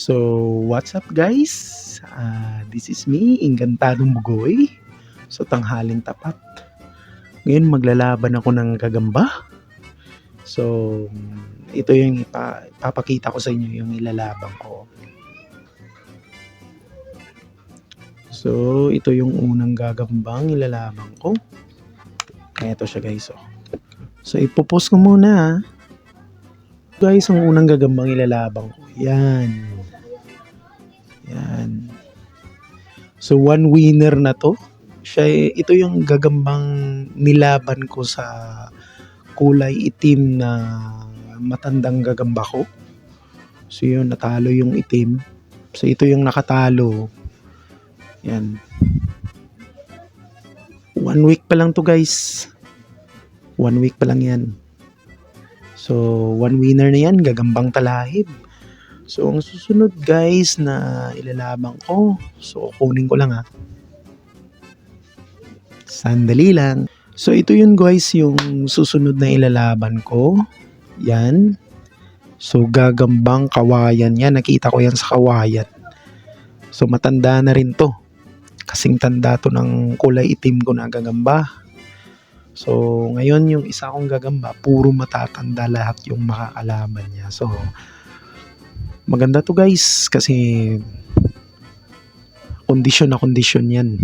So, what's up guys? This is me, Engkantadong Bugoy. So, tanghaling tapat. Ngayon maglalaban ako ng gagamba. So, ito yung ipapakita ko sa inyo yung ilalaban ko. So, ito yung unang gagambang ilalaban ko. Ito siya guys. So, ipopost ko muna. Guys, ang unang gagambang ilalaban ko. Yan. So, one winner na to. Ito yung gagambang nilaban ko sa kulay itim na matandang gagamba ko. So, yun, natalo yung itim. So, ito yung nakatalo. Yan. 1 week pa lang to guys. 1 week pa lang yan. So, one winner na yan, gagambang talahib. So, ang susunod guys na ilalaban ko. So, kunin ko lang ha. Sandali lang. So, ito yun guys, yung susunod na ilalaban ko. Yan. So, gagambang kawayan yan. Nakita ko yan sa kawayan. So, matanda na rin to. Kasing tanda to ng kulay itim ko na gagamba. So, ngayon yung isa kong gagamba, puro matatanda lahat yung makakalaban niya. So, maganda to guys kasi kondisyon na kondisyon yan.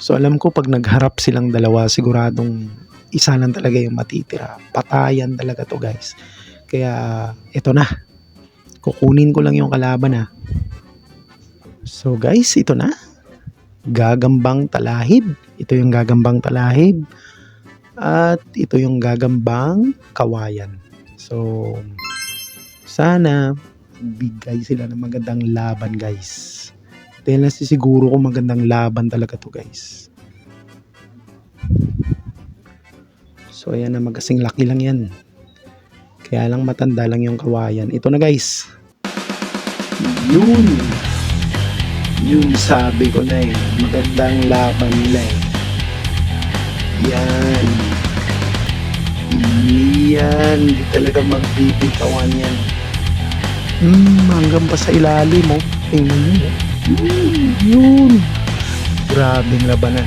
So, alam ko pag nagharap silang dalawa, siguradong isa lang talaga yung matitira. Patayan talaga to guys. Kaya, ito na. Kukunin ko lang yung kalaban ha. So, guys, ito na. Gagambang talahib. Ito yung gagambang talahib. At ito yung gagambang kawayan. So, sana bigay sila ng magandang laban guys. Dahil nasisiguro ko magandang laban talaga to guys. So, ayan na, magasing laki lang yan. Kaya lang matanda lang yung kawayan. Ito na guys. Yun sabi ko na eh. Magandang laban nila eh. Yan. Di talaga magbibitawan yan. Hanggang pa sa ilalim mo. Tingnan nyo. Yun. Grabing labanan.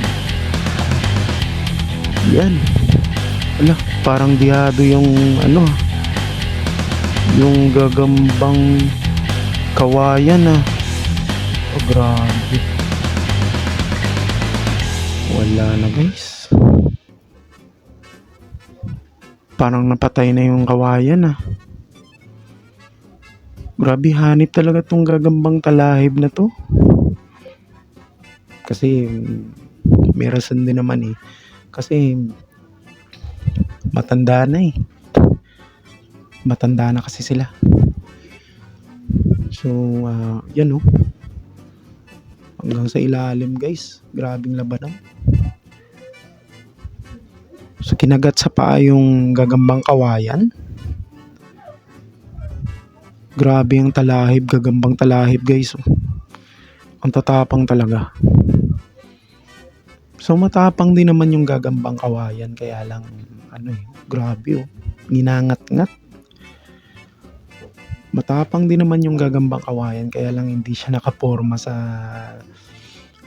Yan. Ala, parang dihado yung yung gagambang kawayan Oh, grabe. Wala na guys. Parang napatay na yung kawayan Grabe, hanip talaga tong gagambang talahib na to. Kasi may rason din naman eh. Kasi matanda na eh. Matanda na kasi sila. So, yan hanggang sa ilalim guys. Grabing labanan. So, kinagat sa paa yung gagambang kawayan. Grabe yung talahib, gagambang talahib guys. Ang tatapang talaga. So, matapang din naman yung gagambang kawayan. Kaya lang, grabe ninangat-ngat. Matapang din naman yung gagambang kawayan. Kaya lang hindi siya nakaporma sa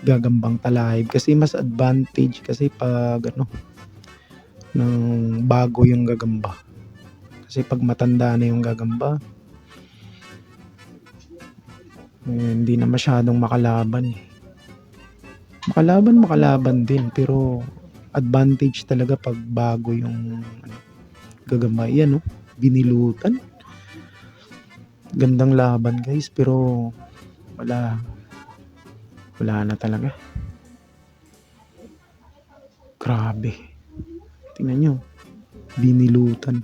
gagambang talahib. Kasi mas advantage kasi pag ng bago yung gagamba. Kasi pag matanda na yung gagamba, hindi na masyadong makalaban eh. Makalaban din, pero advantage talaga pag bago yung gagamba. Yan binilutan. Gandang laban guys, pero wala na talaga. Grabe. Tingnan nyo, binilutan.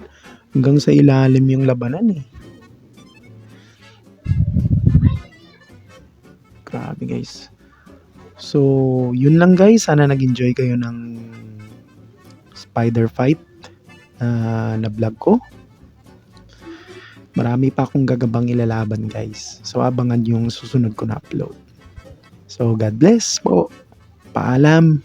Hanggang sa ilalim yung labanan eh. Grabe guys. So, yun lang guys. Sana nag-enjoy kayo ng spider fight na vlog ko. Marami pa akong gagambang ilalaban guys. So, abangan yung susunod ko na upload. So, God bless po. Paalam.